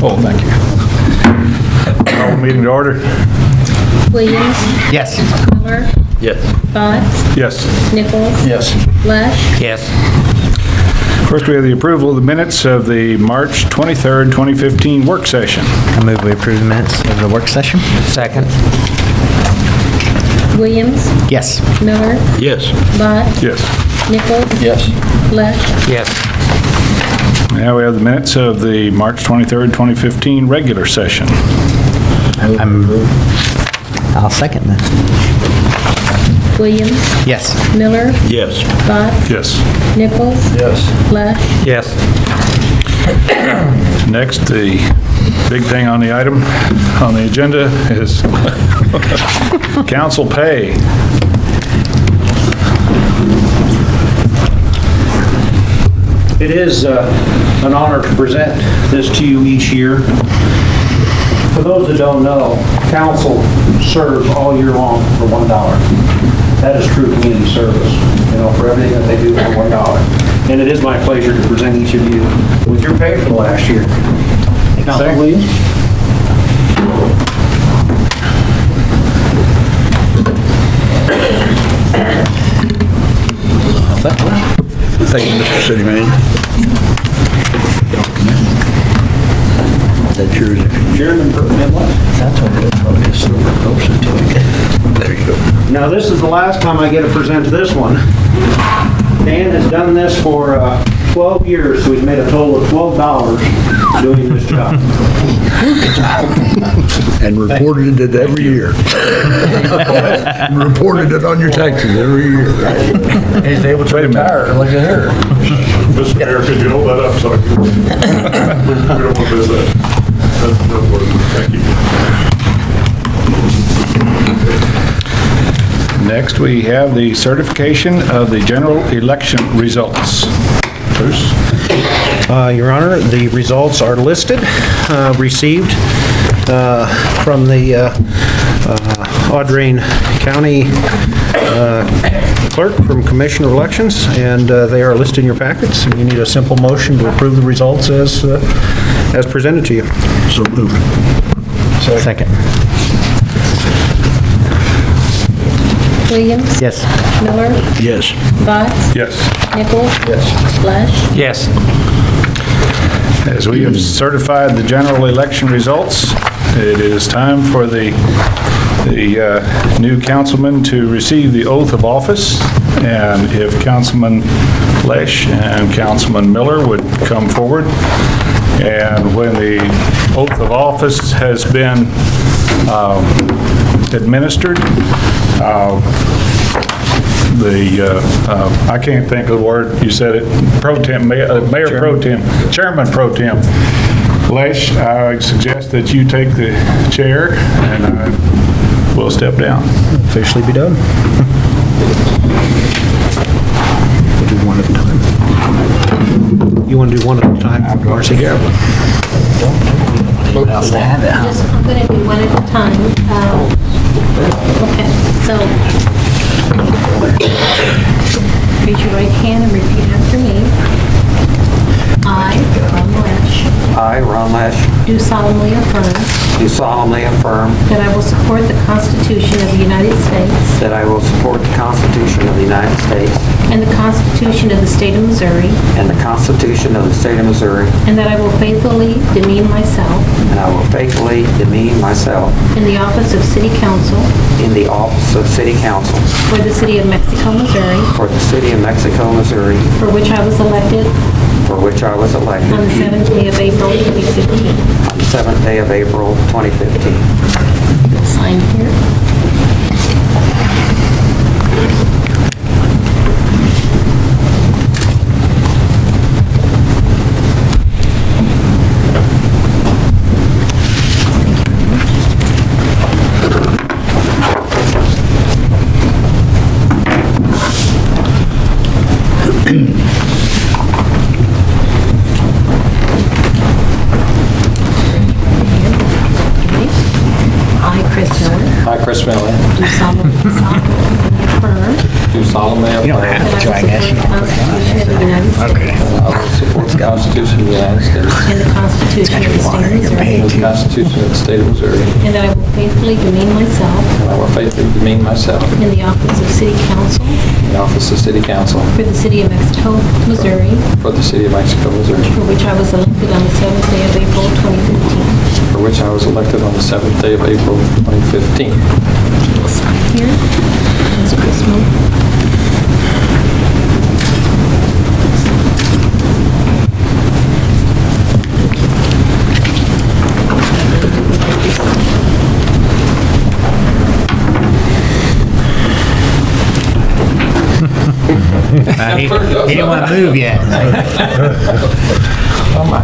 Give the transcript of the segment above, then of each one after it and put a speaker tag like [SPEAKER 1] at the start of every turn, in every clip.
[SPEAKER 1] Oh, thank you. Call the meeting to order.
[SPEAKER 2] Williams.
[SPEAKER 3] Yes.
[SPEAKER 2] Miller.
[SPEAKER 3] Yes.
[SPEAKER 2] Botts.
[SPEAKER 1] Yes.
[SPEAKER 2] Nichols.
[SPEAKER 3] Yes.
[SPEAKER 2] Lesh.
[SPEAKER 3] Yes.
[SPEAKER 1] First, we have the approval of the minutes of the March 23rd, 2015 work session.
[SPEAKER 3] I move we approve the minutes of the work session. Second.
[SPEAKER 2] Williams.
[SPEAKER 3] Yes.
[SPEAKER 2] Miller.
[SPEAKER 3] Yes.
[SPEAKER 2] Botts.
[SPEAKER 1] Yes.
[SPEAKER 2] Nichols.
[SPEAKER 3] Yes.
[SPEAKER 2] Lesh.
[SPEAKER 3] Yes.
[SPEAKER 1] Now we have the minutes of the March 23rd, 2015 regular session.
[SPEAKER 3] I'll second that.
[SPEAKER 2] Williams.
[SPEAKER 3] Yes.
[SPEAKER 2] Miller.
[SPEAKER 3] Yes.
[SPEAKER 2] Botts.
[SPEAKER 1] Yes.
[SPEAKER 2] Nichols.
[SPEAKER 3] Yes.
[SPEAKER 2] Lesh.
[SPEAKER 3] Yes.
[SPEAKER 1] Next, the big thing on the item, on the agenda is council pay.
[SPEAKER 4] It is an honor to present this to you each year. For those that don't know, council serves all year long for $1. That is true community service, for everything that they do for $1. And it is my pleasure to present each of you with your pay for the last year. Councilman Williams?
[SPEAKER 5] Thank you, Mr. City Manager. Is that yours?
[SPEAKER 4] Chairman Midland?
[SPEAKER 5] That's what it is. Probably just so we're closer to it. There you go.
[SPEAKER 4] Now, this is the last time I get to present this one. Dan has done this for 12 years, so he's made a total of $12 doing this job.
[SPEAKER 5] And reported it every year. And reported it on your taxes every year.
[SPEAKER 3] He's able to retire. Look at her.
[SPEAKER 6] Mr. Mayor, could you hold that up so I can, we don't want to miss that. That's important. Thank you.
[SPEAKER 1] Next, we have the certification of the general election results. Bruce?
[SPEAKER 4] Your Honor, the results are listed, received from the Audrain County Clerk from Commissioner of Elections, and they are listed in your packets. And you need a simple motion to approve the results as presented to you.
[SPEAKER 5] So moved.
[SPEAKER 3] Second.
[SPEAKER 2] Williams.
[SPEAKER 3] Yes.
[SPEAKER 2] Miller.
[SPEAKER 5] Yes.
[SPEAKER 2] Botts.
[SPEAKER 1] Yes.
[SPEAKER 2] Nichols.
[SPEAKER 4] Yes.
[SPEAKER 2] Lesh.
[SPEAKER 3] Yes.
[SPEAKER 1] As we have certified the general election results, it is time for the new councilman to receive the oath of office. And if Councilman Lesh and Councilman Miller would come forward. And when the oath of office has been administered, I can't think of the word, you said it, Mayor Pro Tem, Chairman Pro Tem Lesh, I suggest that you take the chair and I will step down.
[SPEAKER 4] Officially be done.
[SPEAKER 5] We'll do one at a time.
[SPEAKER 4] You want to do one at a time, Marcy?
[SPEAKER 3] Else to have it, huh?
[SPEAKER 2] I'm going to do one at a time. Okay, so raise your right hand and repeat after me. I, Ron Lesh,
[SPEAKER 7] I, Ron Lesh,
[SPEAKER 2] do solemnly affirm
[SPEAKER 7] do solemnly affirm
[SPEAKER 2] that I will support the Constitution of the United States
[SPEAKER 7] that I will support the Constitution of the United States
[SPEAKER 2] and the Constitution of the State of Missouri,
[SPEAKER 7] and the Constitution of the State of Missouri,
[SPEAKER 2] and that I will faithfully demean myself
[SPEAKER 7] and I will faithfully demean myself
[SPEAKER 2] in the office of City Council
[SPEAKER 7] in the office of City Council
[SPEAKER 2] for the City of Mexico, Missouri,
[SPEAKER 7] for the City of Mexico, Missouri,
[SPEAKER 2] for which I was elected
[SPEAKER 7] for which I was elected
[SPEAKER 2] on the 7th day of April, 2015.
[SPEAKER 7] on the 7th day of April, 2015.
[SPEAKER 2] Sign here.
[SPEAKER 4] I, Chris Miller,
[SPEAKER 2] Do solemnly affirm
[SPEAKER 8] do solemnly
[SPEAKER 3] You don't have to, I guess.
[SPEAKER 2] That I will support the Constitution of the United States
[SPEAKER 8] support the Constitution of the United States
[SPEAKER 2] and the Constitution of the State of Missouri,
[SPEAKER 8] and the Constitution of the State of Missouri,
[SPEAKER 2] and that I will faithfully demean myself
[SPEAKER 8] and I will faithfully demean myself
[SPEAKER 2] in the office of City Council
[SPEAKER 8] in the office of City Council
[SPEAKER 2] for the City of Mexico, Missouri,
[SPEAKER 8] for the City of Mexico, Missouri,
[SPEAKER 2] for which I was elected on the 7th day of April 2015.
[SPEAKER 8] for which I was elected on the 7th day of April 2015.
[SPEAKER 2] We'll sign here. That's Chris Miller.
[SPEAKER 3] He didn't want to move yet.
[SPEAKER 8] Oh, my.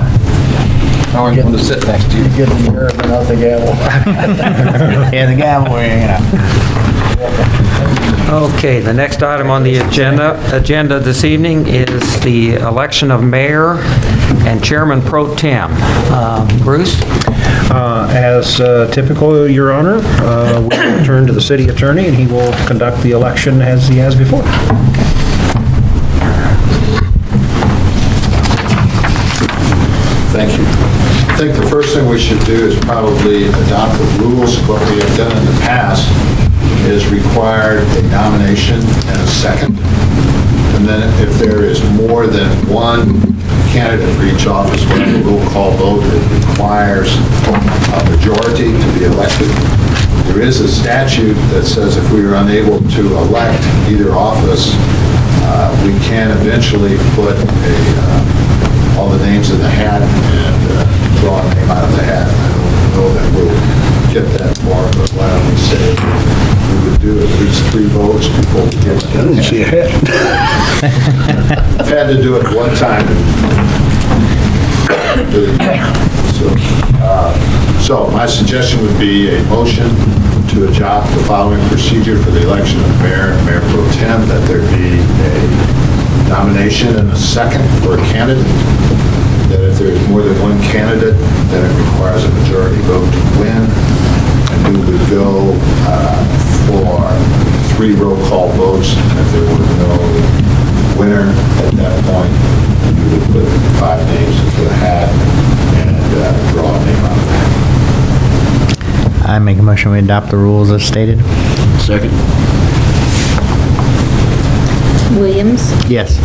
[SPEAKER 8] I always wanted to sit next to you.
[SPEAKER 3] Get the nerve and not the gavel. Yeah, the gavel,
[SPEAKER 7] Okay, the next item on the agenda this evening is the election of mayor and chairman pro tem. Bruce?
[SPEAKER 4] As typical, Your Honor, we'll turn to the city attorney, and he will conduct the election as he has before.
[SPEAKER 9] Thank you. I think the first thing we should do is probably adopt the rules. What we have done in the past is required a nomination and a second. And then if there is more than one candidate for each office, we have a roll call vote that requires a majority to be elected. There is a statute that says if we are unable to elect either office, we can eventually put all the names in the hat and draw a name out of the hat. I don't know that we'll get that far, but why don't we say we would do at least 3 votes before we get to that.
[SPEAKER 5] I didn't see a hat.
[SPEAKER 9] I've had to do it one time. So my suggestion would be a motion to adopt the following procedure for the election of mayor and mayor pro tem, that there be a nomination and a second for a candidate, that if there is more than one candidate, then it requires a majority vote to win, and we would go for 3 roll call votes, and if there were no winner at that point, we would put 5 names into the hat and draw a name out of the hat.
[SPEAKER 3] I make a motion we adopt the rules as stated.
[SPEAKER 5] Second.
[SPEAKER 2] Williams,
[SPEAKER 3] Yes.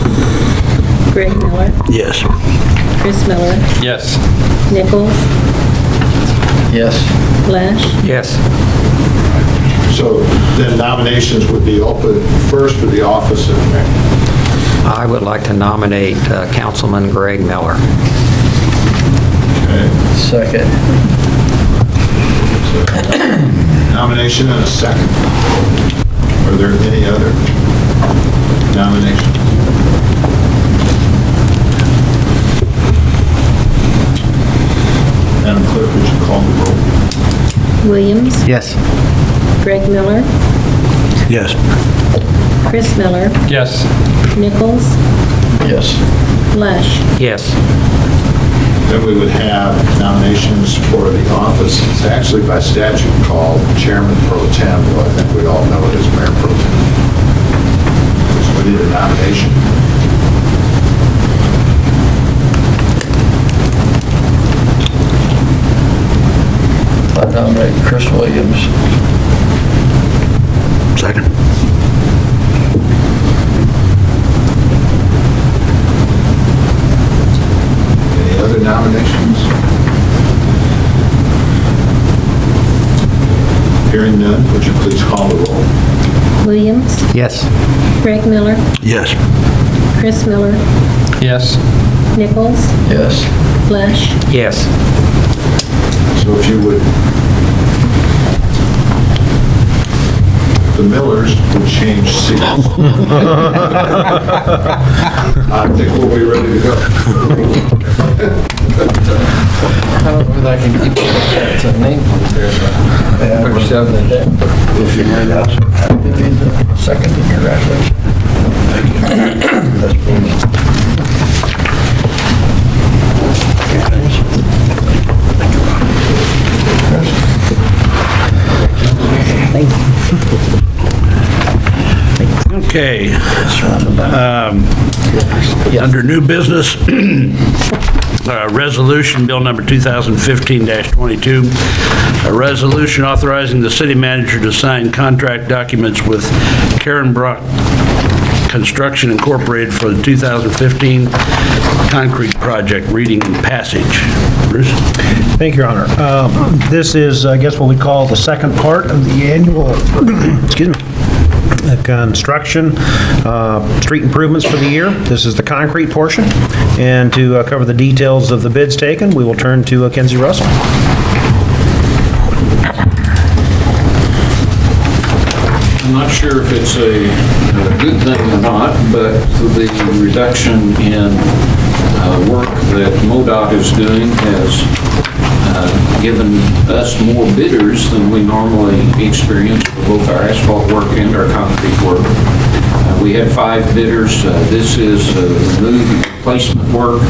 [SPEAKER 2] Greg Miller,
[SPEAKER 5] Yes.
[SPEAKER 2] Chris Miller,
[SPEAKER 8] Yes.
[SPEAKER 2] Nichols,
[SPEAKER 3] Yes.
[SPEAKER 2] Lesh,
[SPEAKER 7] Yes.
[SPEAKER 9] So then nominations would be open first for the office of mayor.
[SPEAKER 7] I would like to nominate Councilman Greg Miller.
[SPEAKER 9] Okay.
[SPEAKER 3] Second.
[SPEAKER 9] Nomination and a second. Are there any other nominations? Madam Clerk, would you call the roll?
[SPEAKER 2] Williams,
[SPEAKER 3] Yes.
[SPEAKER 2] Greg Miller,
[SPEAKER 5] Yes.
[SPEAKER 2] Chris Miller,
[SPEAKER 8] Yes.
[SPEAKER 2] Nichols,
[SPEAKER 5] Yes.
[SPEAKER 2] Lesh.
[SPEAKER 7] Yes.
[SPEAKER 9] Then we would have nominations for the office. It's actually by statute called Chairman Pro Tem, but I think we all know it as Mayor Pro Tem. So we need a nomination.
[SPEAKER 5] I nominate Chris Williams. Second.
[SPEAKER 9] Any other nominations? Hearing none, would you please call the roll?
[SPEAKER 2] Williams,
[SPEAKER 3] Yes.
[SPEAKER 2] Greg Miller,
[SPEAKER 5] Yes.
[SPEAKER 2] Chris Miller,
[SPEAKER 8] Yes.
[SPEAKER 2] Nichols,
[SPEAKER 5] Yes.
[SPEAKER 2] Lesh,
[SPEAKER 7] Yes.
[SPEAKER 9] So if you would, the Millers would change seats. I think we'll be ready to go.
[SPEAKER 8] I don't know whether I can keep it's a name on there, but better shove it in.
[SPEAKER 5] We'll figure it out. Second, congratulations. That's brilliant.
[SPEAKER 3] Thank you.
[SPEAKER 5] Okay. Under new business, resolution, bill number 2015-22, a resolution authorizing the city manager to sign contract documents with Karen Brock Construction Incorporated for the 2015 concrete project, reading and passage. Bruce?
[SPEAKER 4] Thank you, Your Honor. This is, I guess, what we call the second part of the annual, excuse me, construction, street improvements for the year. This is the concrete portion. And to cover the details of the bids taken, we will turn to Kenzie Russell.
[SPEAKER 10] I'm not sure if it's a good thing or not, but the reduction in work that MoDOT is doing has given us more bidders than we normally experience for both our asphalt work and our concrete work. We had 5 bidders. This is remove and replacement work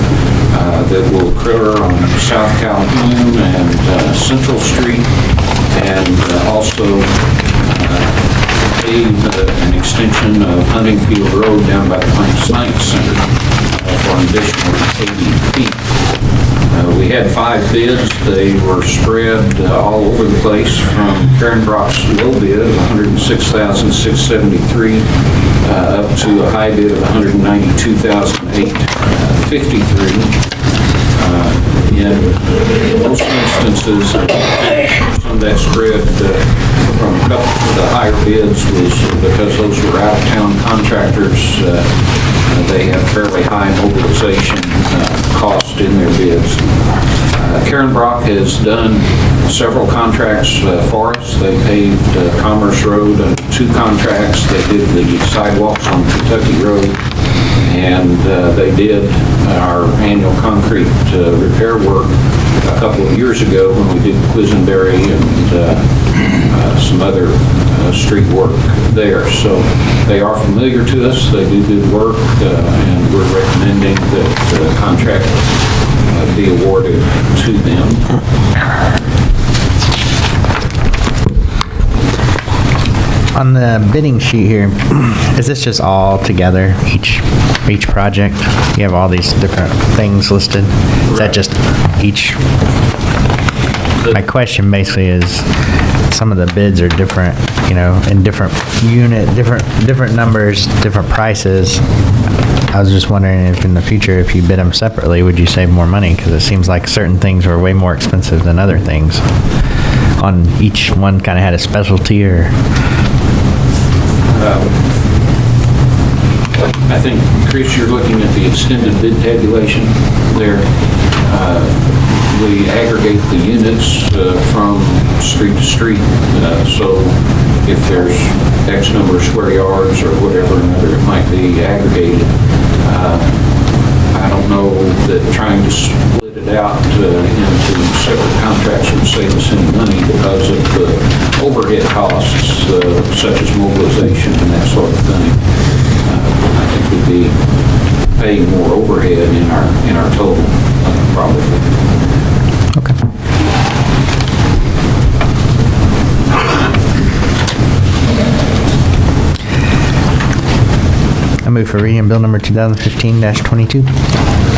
[SPEAKER 10] that will occur on South Calhoun and Central Street, and also pave an extension of Huntingfield Road down by the Plain Science Center for an additional 80 feet. We had 5 bids. They were spread all over the place, from Karen Brock's low bid of $106,673 up to a high bid of $192,853. In most instances, some of that spread from a couple of the higher bids was because those were out-of-town contractors. They have fairly high mobilization cost in their bids. Karen Brock has done several contracts for us. They paved Commerce Road on 2 contracts. They did the sidewalks on Kentucky Road, and they did our annual concrete repair work a couple of years ago when we did Quisenberry and some other street work there. So they are familiar to us. They do good work, and we're recommending that the contract be awarded to them.
[SPEAKER 3] On the bidding sheet here, is this just all together, each project? You have all these different things listed? Is that just each? My question basically is, some of the bids are different, you know, in different unit, different numbers, different prices. I was just wondering if in the future, if you bid them separately, would you save more money? Because it seems like certain things are way more expensive than other things. On each one kind of had a specialty, or?
[SPEAKER 10] I think, Chris, you're looking at the extended bid tabulation there. We aggregate the units from street to street, so if there's X number of square yards or whatever, another, it might be aggregated. I don't know that trying to split it out into separate contracts would save us any money because of the overhead costs, such as mobilization and that sort of thing. I think we'd be paying more overhead in our total, probably.
[SPEAKER 3] Okay. I move for reading bill number 2015-22.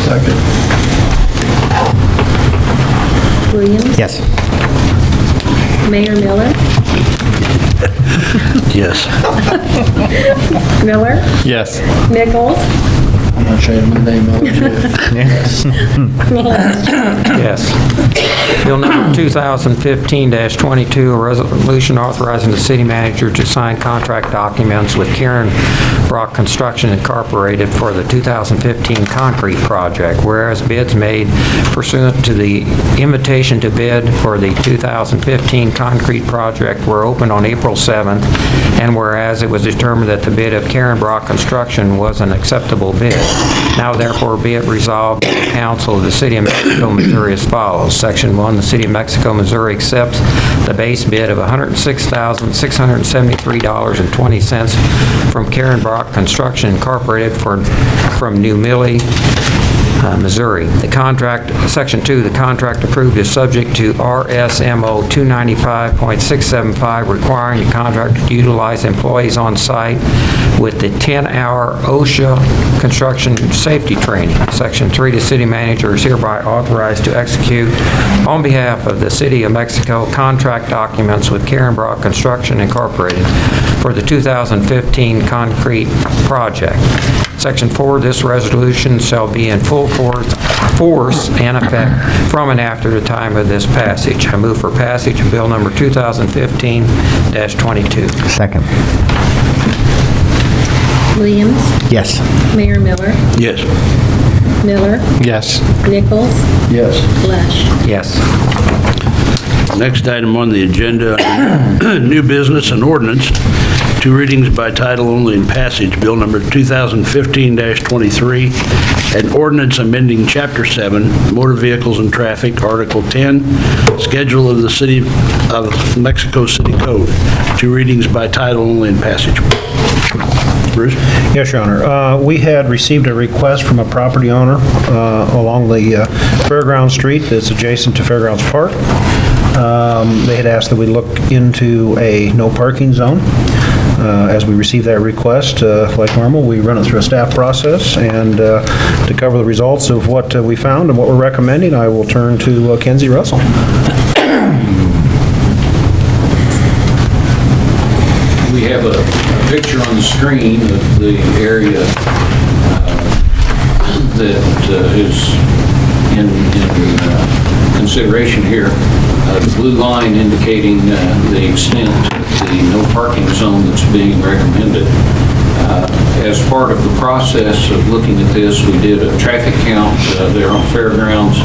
[SPEAKER 5] Second.
[SPEAKER 2] Williams?
[SPEAKER 3] Yes.
[SPEAKER 2] Mayor Miller?
[SPEAKER 5] Yes.
[SPEAKER 2] Miller?
[SPEAKER 8] Yes.
[SPEAKER 2] Nichols?
[SPEAKER 8] I'm not sure my name on it.
[SPEAKER 7] Yes. Bill number 2015-22, a resolution authorizing the city manager to sign contract documents with Karen Brock Construction Incorporated for the 2015 concrete project, whereas bids made pursuant to the invitation to bid for the 2015 concrete project were opened on April 7th, and whereas it was determined that the bid of Karen Brock Construction was an acceptable bid. Now therefore be it resolved by the Council of the City of Mexico, Missouri as follows. Section 1, the City of Mexico, Missouri accepts the base bid of $106,673.20 from Karen Brock Construction Incorporated from New Millie Missouri. The contract, Section 2, the contract approved is subject to RSMO 295.675, requiring the contractor to utilize employees on site with the 10-hour OSHA construction safety training. Section 3, the city manager is hereby authorized to execute on behalf of the City of Mexico contract documents with Karen Brock Construction Incorporated for the 2015 concrete project. Section 4, this resolution shall be in full force and effect from and after the time of this passage. I move for passage of bill number 2015-22.
[SPEAKER 3] Second.
[SPEAKER 2] Williams,
[SPEAKER 3] Yes.
[SPEAKER 2] Mayor Miller,
[SPEAKER 5] Yes.
[SPEAKER 2] Miller,
[SPEAKER 3] Yes.
[SPEAKER 2] Nichols,
[SPEAKER 8] Yes.
[SPEAKER 2] Lesh.
[SPEAKER 7] Yes.
[SPEAKER 5] Next item on the agenda, new business and ordinance, 2 readings by title only and passage, bill number 2015-23, an ordinance amending Chapter 7, Motor Vehicles and Traffic, Article 10, Schedule of the City of Mexico City Code, 2 readings by title only and passage. Bruce?
[SPEAKER 4] Yes, Your Honor. We had received a request from a property owner along the Fairground Street that's adjacent to Fairgrounds Park. They had asked that we look into a no parking zone. As we received that request, like normal, we run it through a staff process, and to cover the results of what we found and what we're recommending, I will turn to Kenzie Russell.
[SPEAKER 10] We have a picture on the screen of the area that is in consideration here. The blue line indicating the extent of the no parking zone that's being recommended. As part of the process of looking at this, we did a traffic count there on Fairgrounds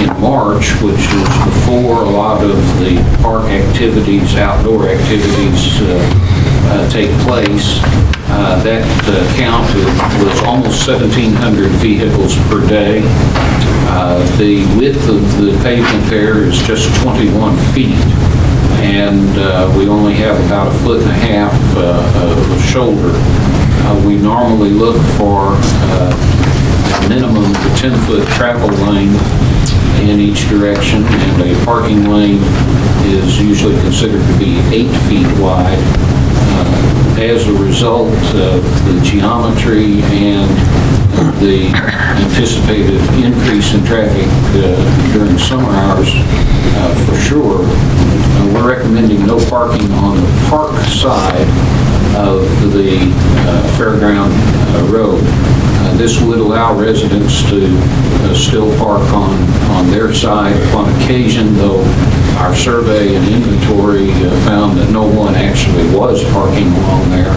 [SPEAKER 10] in March, which was before a lot of the park activities, outdoor activities take place. That count was almost 1,700 vehicles per day. The width of the pavement there is just 21 feet, and we only have about 1.5 feet of shoulder. We normally look for a minimum of a 10-foot travel lane in each direction, and a parking lane is usually considered to be 8 feet wide. As a result of the geometry and the anticipated increase in traffic during summer hours, for sure, we're recommending no parking on the park side of the Fairground Road. This would allow residents to still park on their side upon occasion, though our survey and inventory found that no one actually was parking along there,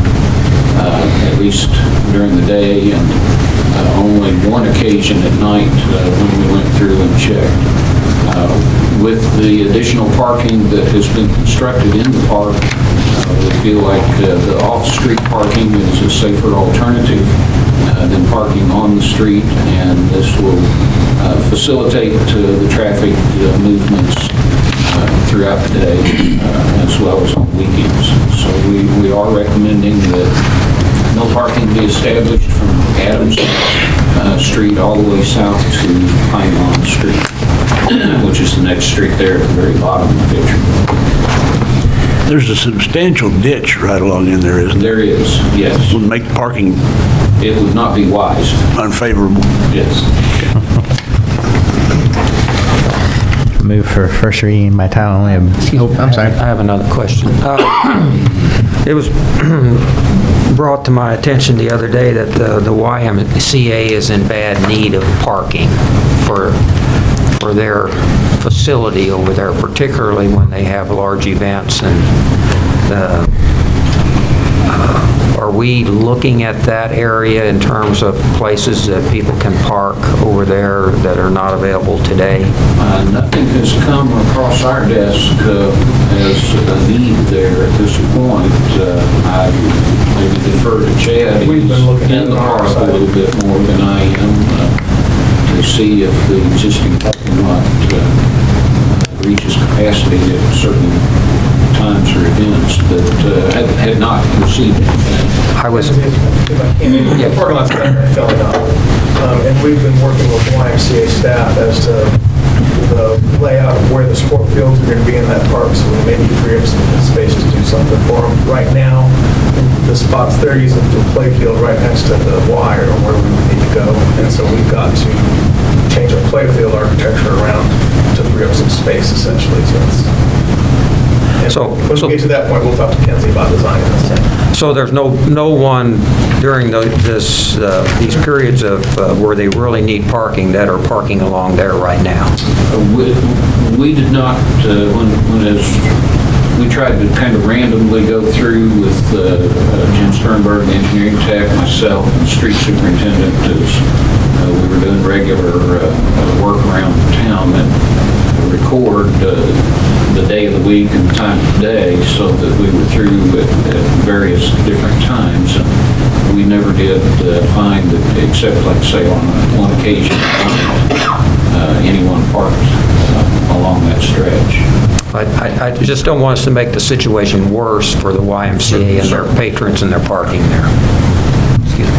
[SPEAKER 10] at least during the day, and only one occasion at night when we went through and checked. With the additional parking that has been constructed in the park, we feel like the off-street parking is a safer alternative than parking on the street, and this will facilitate the traffic movements throughout the day as well as on weekends. So we are recommending that no parking be established from Adams Street all the way south to Pine Lawn Street, which is the next street there at the very bottom of the picture.
[SPEAKER 5] There's a substantial ditch right along in there, isn't there?
[SPEAKER 10] There is, yes.
[SPEAKER 5] Would make parking
[SPEAKER 10] It would not be wise.
[SPEAKER 5] unfavorable.
[SPEAKER 10] Yes.
[SPEAKER 3] Move for first reading by title only. I'm sorry.
[SPEAKER 7] I have another question. It was brought to my attention the other day that the YMCA is in bad need of parking for their facility over there, particularly when they have large events. And are we looking at that area in terms of places that people can park over there that are not available today?
[SPEAKER 10] Nothing has come across our desk as a need there at this point. I maybe defer to Chad.
[SPEAKER 8] We've been looking
[SPEAKER 10] in the park a little bit more than I am to see if the existing parking lot reaches capacity at certain times or events, but had not received anything.
[SPEAKER 7] I was,
[SPEAKER 8] The parking lot's filling up.
[SPEAKER 11] And we've been working with YMCA staff as to the layout of where the sport fields are going to be in that park, so we maybe free up some space to do something for them. Right now, the spots they're using for play field right next to the Y are where we would need to go, and so we've got to change our play field architecture around to free up some space, essentially. So when we get to that point, we'll talk to Kenzie about designing this.
[SPEAKER 7] So there's no one during these periods of where they really need parking that are parking along there right now?
[SPEAKER 10] We did not, we tried to kind of randomly go through with Jim Sternberg, the engineering tech, myself, and the street superintendent, as we were doing regular work around town, and record the day of the week and the time of the day so that we were through at various different times. And we never did find that, except like say on one occasion, anyone parked along that stretch.
[SPEAKER 7] I just don't want us to make the situation worse for the YMCA and their patrons and their parking there. Excuse me.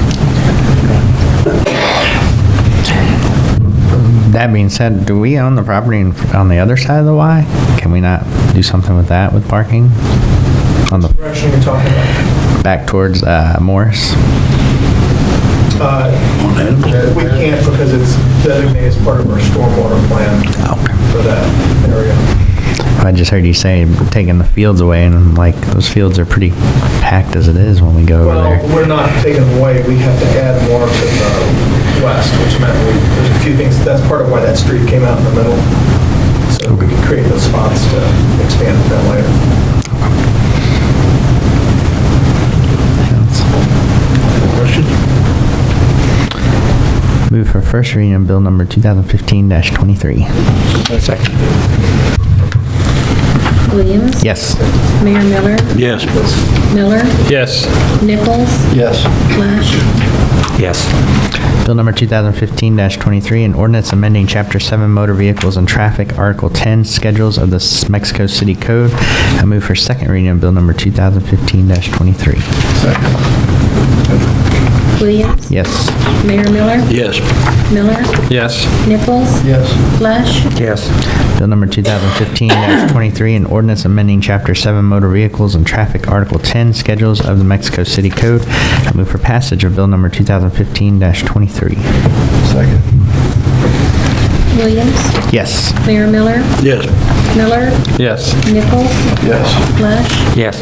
[SPEAKER 3] That being said, do we own the property on the other side of the Y? Can we not do something with that with parking? On the
[SPEAKER 11] Direction you're talking about?
[SPEAKER 3] back towards Morris?
[SPEAKER 11] We can't because it's designated as part of our stormwater plan for that area.
[SPEAKER 3] I just heard you say taking the fields away, and I'm like, those fields are pretty packed as it is when we go over there.
[SPEAKER 11] Well, we're not taking them away. We have to add more to the west, which meant there's a few things. That's part of why that street came out in the middle. So we can create those spots to expand that later.
[SPEAKER 5] Questions?
[SPEAKER 3] Move for first reading of bill number 2015-23.
[SPEAKER 7] Second.
[SPEAKER 2] Williams?
[SPEAKER 3] Yes.
[SPEAKER 2] Mayor Miller?
[SPEAKER 5] Yes.
[SPEAKER 2] Miller?
[SPEAKER 1] Yes.
[SPEAKER 2] Nichols?
[SPEAKER 8] Yes.
[SPEAKER 2] Flash?
[SPEAKER 7] Yes.
[SPEAKER 3] Bill number 2015-23, an ordinance amending Chapter 7 Motor Vehicles and Traffic, Article 10, Schedules of the Mexico City Code. I move for second reading of bill number 2015-23.
[SPEAKER 2] Williams?
[SPEAKER 3] Yes.
[SPEAKER 2] Mayor Miller?
[SPEAKER 5] Yes.
[SPEAKER 2] Miller?
[SPEAKER 1] Yes.
[SPEAKER 2] Nichols?
[SPEAKER 8] Yes.
[SPEAKER 2] Flash?
[SPEAKER 7] Yes.
[SPEAKER 3] Bill number 2015-23, an ordinance amending Chapter 7 Motor Vehicles and Traffic, Article 10, Schedules of the Mexico City Code. I move for passage of bill number 2015-23.
[SPEAKER 8] Second.
[SPEAKER 2] Williams?
[SPEAKER 3] Yes.
[SPEAKER 2] Mayor Miller?
[SPEAKER 5] Yes.
[SPEAKER 2] Miller?
[SPEAKER 1] Yes.
[SPEAKER 2] Nichols?
[SPEAKER 8] Yes.
[SPEAKER 2] Flash?
[SPEAKER 7] Yes.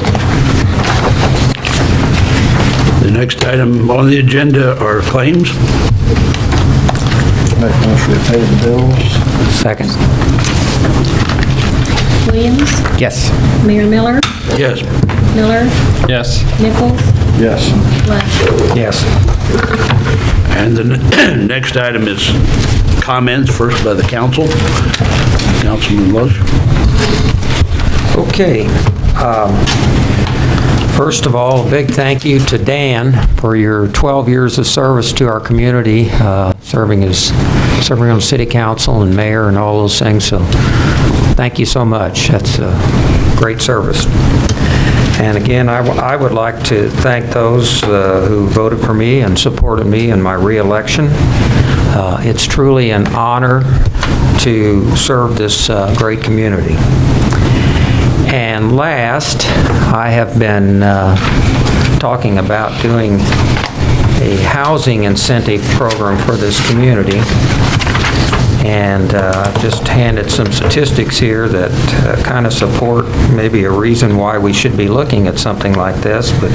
[SPEAKER 5] The next item on the agenda are claims.
[SPEAKER 8] Make a motion to pay the bills.
[SPEAKER 7] Second.
[SPEAKER 2] Williams?
[SPEAKER 3] Yes.
[SPEAKER 2] Mayor Miller?
[SPEAKER 5] Yes.
[SPEAKER 2] Miller?
[SPEAKER 1] Yes.
[SPEAKER 2] Nichols?
[SPEAKER 8] Yes.
[SPEAKER 2] Flash?
[SPEAKER 7] Yes.
[SPEAKER 5] And the next item is comments, first by the council. Councilman Loesch.
[SPEAKER 7] Okay. First of all, a big thank you to Dan for your 12 years of service to our community, serving on the city council and mayor and all those things. So thank you so much. That's great service. And again, I would like to thank those who voted for me and supported me in my re-election. It's truly an honor to serve this great community. And last, I have been talking about doing a housing incentive program for this community. And I've just handed some statistics here that kind of support maybe a reason why we should be looking at something like this. But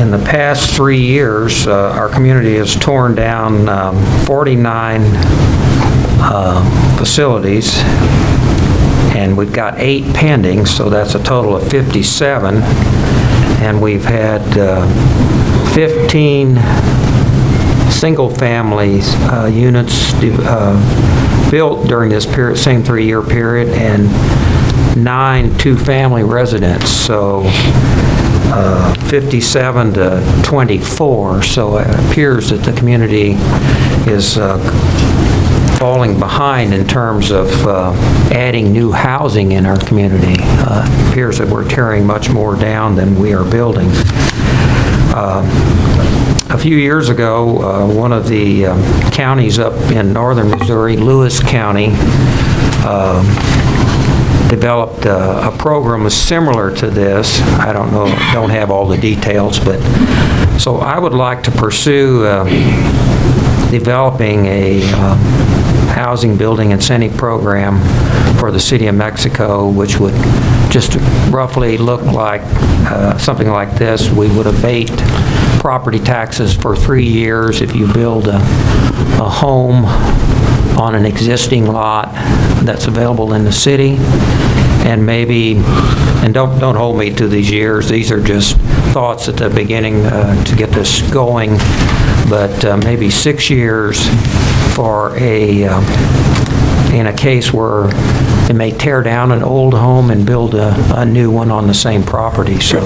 [SPEAKER 7] in the past 3 years, our community has torn down 49 facilities. And we've got 8 pending, so that's a total of 57. And we've had 15 single-family units built during this period, same 3-year period, and 9 two-family residents. So 57 to 24. So it appears that the community is falling behind in terms of adding new housing in our community. It appears that we're tearing much more down than we are building. A few years ago, one of the counties up in northern Missouri, Lewis County, developed a program similar to this. I don't have all the details, but so I would like to pursue developing a housing building incentive program for the City of Mexico, which would just roughly look like something like this. We would abate property taxes for 3 years if you build a home on an existing lot that's available in the city. And maybe, and don't hold me to these years, these are just thoughts at the beginning to get this going, but maybe 6 years for in a case where they may tear down an old home and build a new one on the same property. So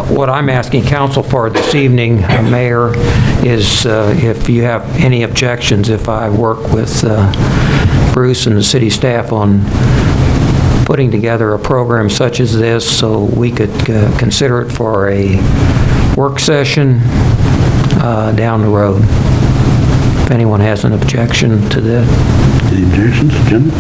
[SPEAKER 7] what I'm asking council for this evening, Mayor, is if you have any objections if I work with Bruce and the city staff on putting together a program such as this so we could consider it for a work session down the road. If anyone has an objection to that.
[SPEAKER 5] Any objections, Jim?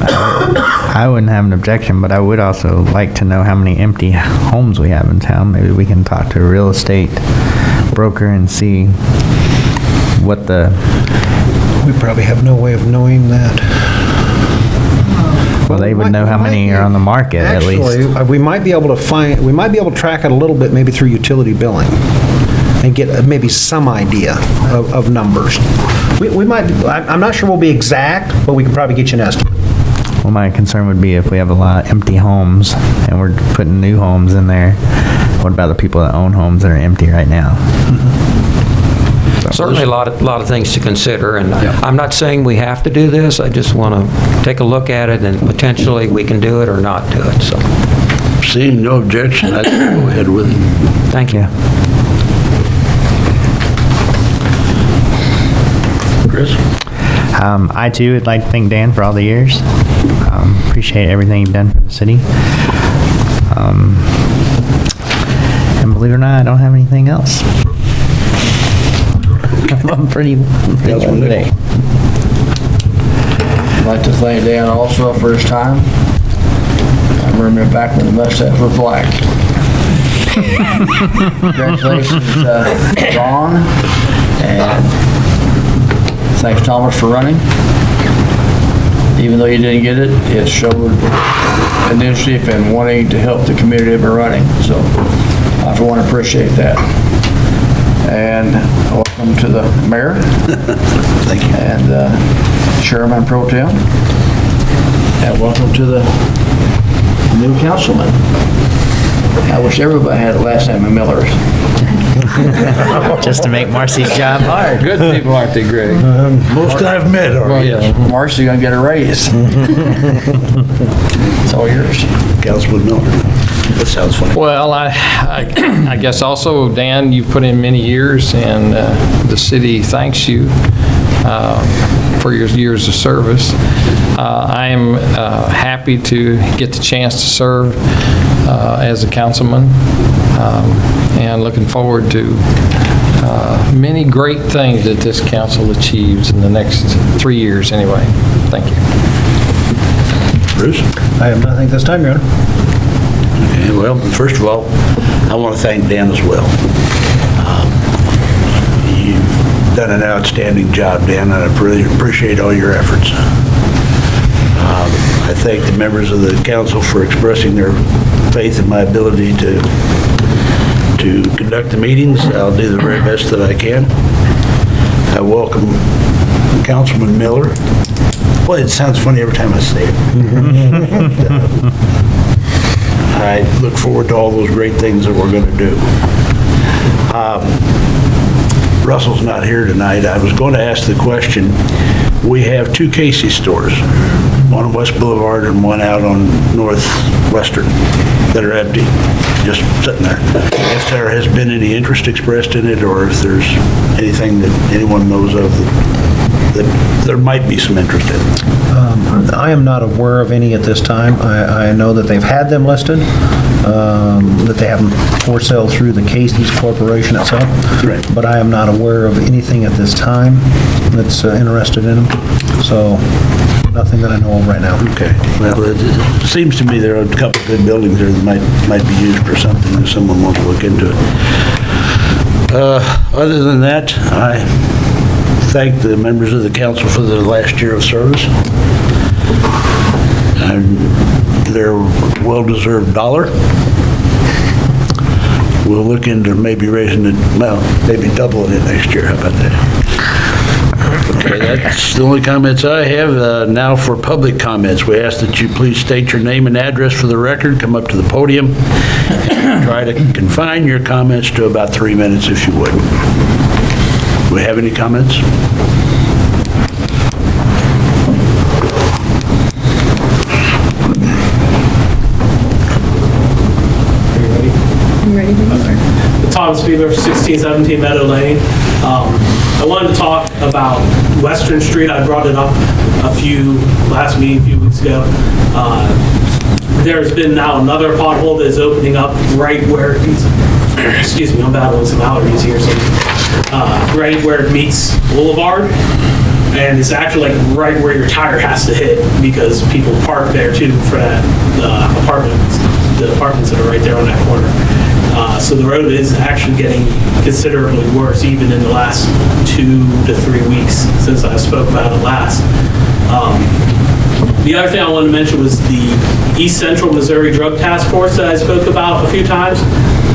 [SPEAKER 3] I wouldn't have an objection, but I would also like to know how many empty homes we have in town. Maybe we can talk to a real estate broker and see what the...
[SPEAKER 4] We probably have no way of knowing that.
[SPEAKER 3] Well, they would know how many are on the market, at least.
[SPEAKER 4] Actually, we might be able to track it a little bit, maybe through utility billing, and get maybe some idea of numbers. We might, I'm not sure we'll be exact, but we can probably get you an estimate.
[SPEAKER 3] Well, my concern would be if we have a lot of empty homes and we're putting new homes in there, what about the people that own homes that are empty right now?
[SPEAKER 7] Certainly a lot of things to consider, and I'm not saying we have to do this. I just want to take a look at it, and potentially we can do it or not do it. So,
[SPEAKER 5] Seeing no objection, I'd go ahead with it.
[SPEAKER 3] Thank you.
[SPEAKER 5] Chris?
[SPEAKER 3] I too would like to thank Dan for all the years. Appreciate everything you've done for the city. And believe it or not, I don't have anything else. I'm pretty done today.
[SPEAKER 8] I'd like to thank Dan also for his time. I remember back when the mustache was black. Congratulations, Ron, and thanks, Thomas, for running. Even though you didn't get it, it showed initiative and wanting to help the community by running. So I for one appreciate that. And welcome to the mayor.
[SPEAKER 5] Thank you.
[SPEAKER 8] And Chairman Pro Tem. And welcome to the new councilman. I wish everybody had the last name of Miller's.
[SPEAKER 3] Just to make Marcy's job hard.
[SPEAKER 8] Good people, aren't they, Greg?
[SPEAKER 5] Most I've met are.
[SPEAKER 8] Well, yeah, Marcy's gonna get a raise. It's all yours.
[SPEAKER 5] Councilman Miller. That sounds funny.
[SPEAKER 12] Well, I guess also, Dan, you've put in many years, and the city thanks you for your years of service. I am happy to get the chance to serve as a councilman, and looking forward to many great things that this council achieves in the next 3 years anyway. Thank you.
[SPEAKER 5] Bruce?
[SPEAKER 4] I have nothing this time, Your Honor.
[SPEAKER 5] Okay, well, first of all, I want to thank Dan as well. You've done an outstanding job, Dan, and I really appreciate all your efforts. I thank the members of the council for expressing their faith in my ability to conduct the meetings. I'll do the very best that I can. I welcome Councilman Miller. Boy, it sounds funny every time I say it. I look forward to all those great things that we're going to do. Russell's not here tonight. I was going to ask the question. We have 2 Casey's stores, one on West Boulevard and one out on Northwestern, that are empty, just sitting there. If there has been any interest expressed in it, or if there's anything that anyone knows of that there might be some interest in?
[SPEAKER 4] I am not aware of any at this time. I know that they've had them listed, that they have them for sale through the Casey's Corporation itself.
[SPEAKER 5] Right.
[SPEAKER 4] But I am not aware of anything at this time that's interested in them. So, nothing that I know of right now.
[SPEAKER 5] Okay. Well, it seems to me there are a couple of good buildings there that might be used for something if someone wants to look into it. Other than that, I thank the members of the council for their last year of service. And their well-deserved dollar. We'll look into maybe raising it, well, maybe doubling it next year. How about that? Okay, that's the only comments I have. Now for public comments, we ask that you please state your name and address for the record, come up to the podium, and try to confine your comments to about 3 minutes if you would. Do we have any comments?
[SPEAKER 2] You ready?
[SPEAKER 11] Tom Spieler, 1617 Meadow Lane. I wanted to talk about Western Street. I brought it up last meeting a few weeks ago. There's been now another pothole that is opening up right where it meets, excuse me, I'm battling some allergies here, so, right where it meets Boulevard. And it's actually like right where your tire has to hit because people park there too for that, the apartments that are right there on that corner. So the road is actually getting considerably worse even in the last 2 to 3 weeks since I spoke about it last. The other thing I wanted to mention was the East Central Missouri Drug Task Force that I spoke about a few times.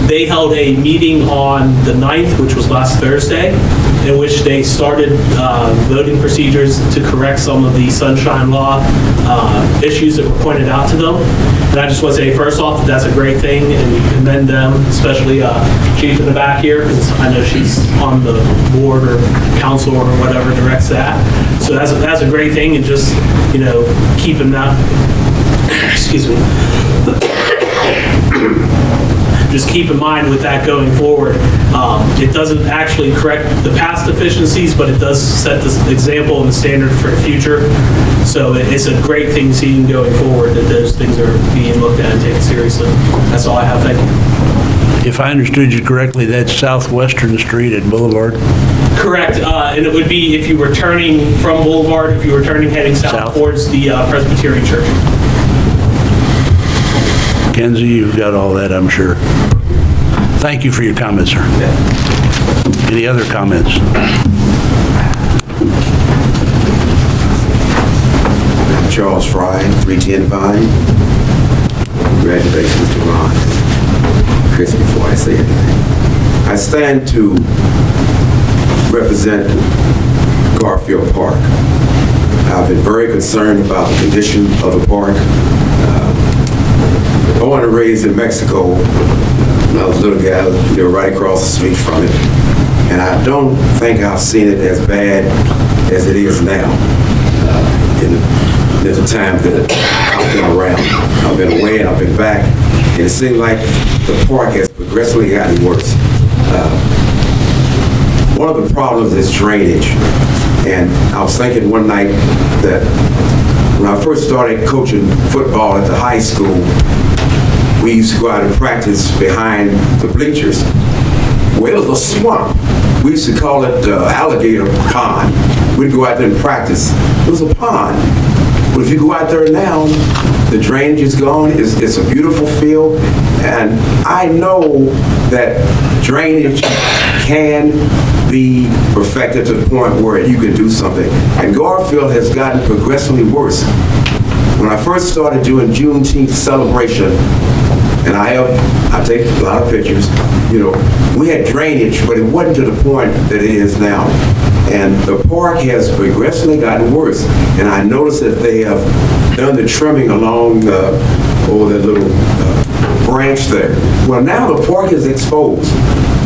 [SPEAKER 11] They held a meeting on the 9th, which was last Thursday, in which they started voting procedures to correct some of the Sunshine Law issues that were pointed out to them. And I just want to say, first off, that's a great thing, and commend them, especially Chief in the back here, because I know she's on the board or council or whatever directs that. So that's a great thing, and just, keeping that, excuse me, just keep in mind with that going forward. It doesn't actually correct the past deficiencies, but it does set the example and the standard for the future. So it's a great thing seeing going forward that those things are being looked at and taken seriously. That's all I have. Thank you.
[SPEAKER 5] If I understood you correctly, that's Southwestern Street at Boulevard?
[SPEAKER 11] Correct. And it would be if you were turning from Boulevard, if you were turning heading south towards the Presbyterian Church.
[SPEAKER 5] Kenzie, you've got all that, I'm sure. Thank you for your comments, sir. Yeah. Any other comments?
[SPEAKER 13] Charles Fry, 310 Vine. Congratulations to Ron. Chris, before I say anything, I stand to represent Garfield Park. I've been very concerned about the condition of the park. Born and raised in Mexico, when I was a little guy, they were right across the street from it. And I don't think I've seen it as bad as it is now. In the time that I've been around. I've been away and I've been back. And it seems like the park has progressively gotten worse. One of the problems is drainage. And I was thinking one night that when I first started coaching football at the high school, we used to go out and practice behind the bleachers. Well, it was a swamp. We used to call it alligator pond. We'd go out there and practice. It was a pond. But if you go out there now, the drainage is gone. It's a beautiful field. And I know that drainage can be perfected to the point where you can do something. And Garfield has gotten progressively worse. When I first started doing Juneteenth celebration, and I take a lot of pictures, we had drainage, but it wasn't to the point that it is now. And the park has progressively gotten worse. And I noticed that they have done the trimming along that little branch there. Well, now the park is exposed.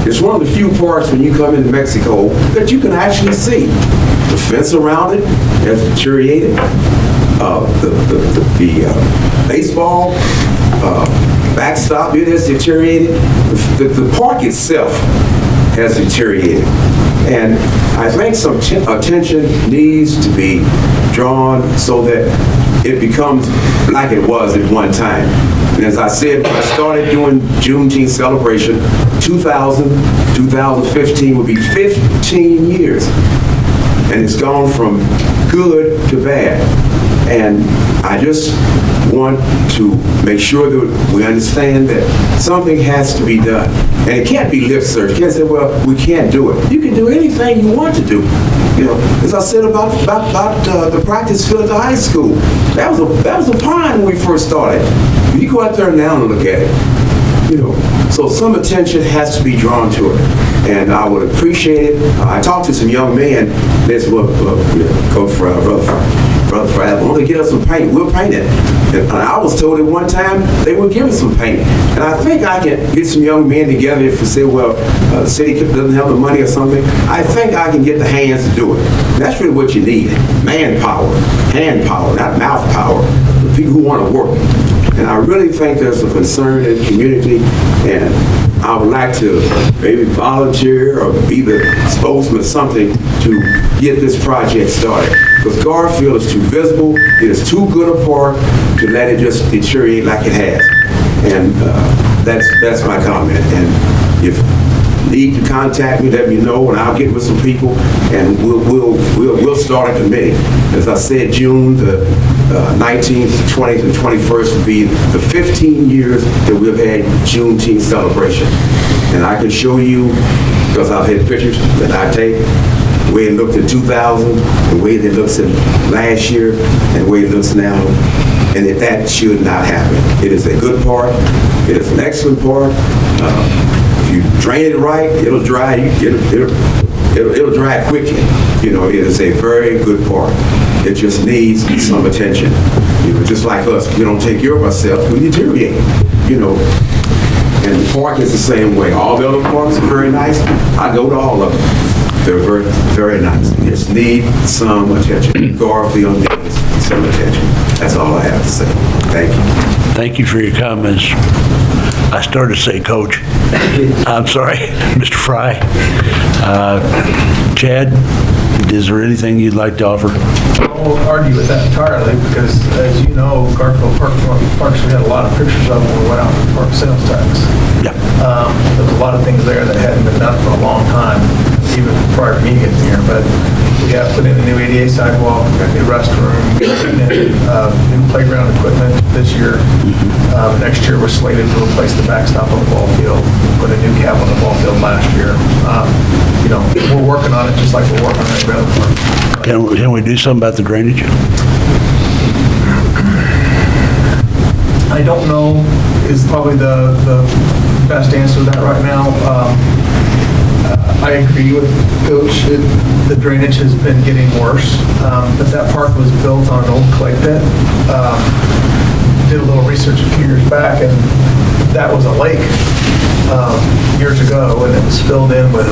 [SPEAKER 13] It's one of the few parks when you come into Mexico that you can actually see. The fence around it has deteriorated. The baseball backstop, it has deteriorated. The park itself has deteriorated. And I think some attention needs to be drawn so that it becomes like it was at one time. And as I said, when I started doing Juneteenth celebration, 2015 will be 15 years. And it's gone from good to bad. And I just want to make sure that we understand that something has to be done. And it can't be lip service. You can't say, well, we can't do it. You can do anything you want to do. You know, as I said about the practice field at the high school, that was a pond when we first started. You go out there now and look at it. You know, so some attention has to be drawn to it, and I would appreciate it. I talked to some young men. They said, Coach Fry, Brother Fry, why don't they get us some paint? We'll paint it. And I was told at one time they would give us some paint. And I think I can get some young men together if we say, well, the city doesn't have the money or something. I think I can get the hands to do it. And that's really what you need. Manpower, hand power, not mouth power. The people who want to work. And I really think there's a concern in the community, and I would like to maybe volunteer or be the spokesman or something to get this project started. Because Garfield is too visible, it is too good a park to let it just deteriorate like it has. And that's my comment. And if you need to contact me, let me know, and I'll get with some people, and we'll start a committee. As I said, June the 19th, 20th, and 21st will be the 15 years that we've had Juneteenth celebration. And I can show you, because I've had pictures that I take, the way it looked in 2000, the way it looks in last year, and the way it looks now, and that should not happen. It is a good park. It is an excellent park. If you drain it right, it'll dry. It'll dry quickly. You know, it is a very good park. It just needs some attention. You know, just like us, we don't take care of ourselves, we deteriorate. You know, and the park is the same way. All the other parks are very nice. I go to all of them. They're very, very nice. They just need some attention. Garfield needs some attention. That's all I have to say. Thank you.
[SPEAKER 5] Thank you for your comments. I started to say Coach. I'm sorry, Mr. Fry. Chad, is there anything you'd like to offer?
[SPEAKER 11] I won't argue with that entirely, because as you know, Garfield Park is one of the parks we had a lot of pictures of when we went out for park sales tax.
[SPEAKER 5] Yeah.
[SPEAKER 11] There's a lot of things there that hadn't been done for a long time, even prior to me getting here, but we have put in a new ADA sidewalk, a new restroom, new playground equipment this year. Next year, we're slated to replace the backstop on the ball field, put a new cap on the ball field last year. You know, we're working on it just like we're working on every other park.
[SPEAKER 5] Can we do something about the drainage?
[SPEAKER 11] I don't know is probably the best answer to that right now. I agree with Coach. The drainage has been getting worse, but that park was built on an old clay pit. Did a little research a few years back, and that was a lake years ago, and it was filled in with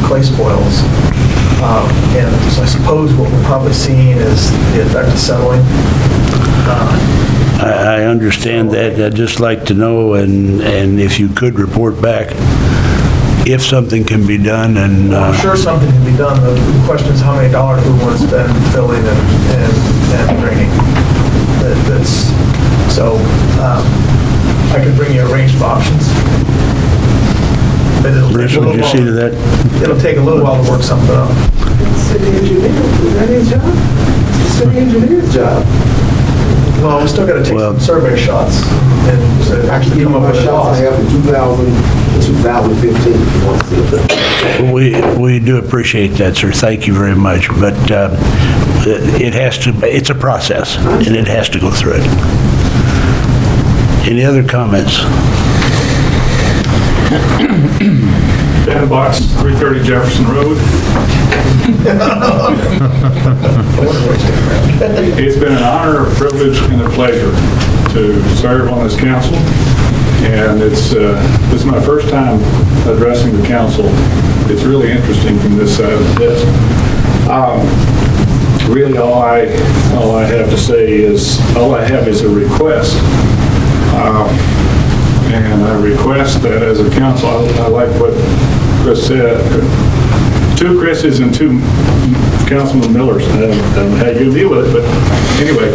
[SPEAKER 11] clay spoils. And so I suppose what we're probably seeing is the effect of settling.
[SPEAKER 5] I understand that. I'd just like to know, and if you could report back, if something can be done. And
[SPEAKER 11] I'm sure something can be done. The question is how many dollars we want to spend filling and draining. So I could bring you a range of options.
[SPEAKER 5] Bruce, would you see to that?
[SPEAKER 11] It'll take a little while to work something up.
[SPEAKER 14] City engineer, is that his job? It's the city engineer's job.
[SPEAKER 11] Well, we still got to take some survey shots and actually come up with a
[SPEAKER 14] shots I have in 2015, if you want to see it.
[SPEAKER 5] We do appreciate that, sir. Thank you very much. But it's a process, and it has to go through it. Any other comments?
[SPEAKER 6] Dan Box, 330 Jefferson Road. It's been an honor, a privilege, and a pleasure to serve on this council. And this is my first time addressing the council. It's really interesting from this side of the desk. Really, all I have to say is, all I have is a request. And I request that as a council, I like what Chris said, two Chris's and two Councilman Millers. I don't know how you deal with it, but anyway,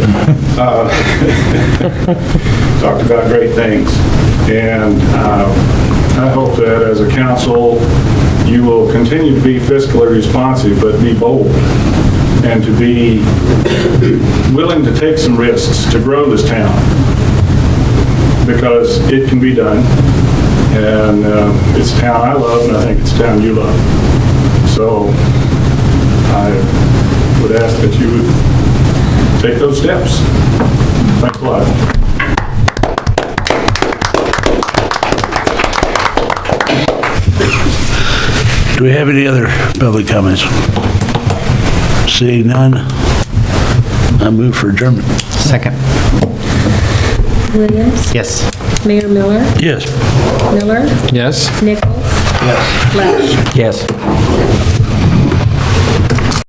[SPEAKER 6] talked about great things. And I hope that as a council, you will continue to be fiscally responsive, but be bold, and to be willing to take some risks to grow this town, because it can be done. And it's a town I love, and I think it's a town you love. So I would ask that you would take those steps. Thanks a lot.
[SPEAKER 5] Do we have any other public comments? Seeing none, I move for adjournment.
[SPEAKER 3] Second.
[SPEAKER 2] Williams?
[SPEAKER 3] Yes.
[SPEAKER 2] Mayor Miller?
[SPEAKER 5] Yes.
[SPEAKER 2] Miller?
[SPEAKER 12] Yes?
[SPEAKER 2] Nichols? Yes. Lesh?
[SPEAKER 7] Yes.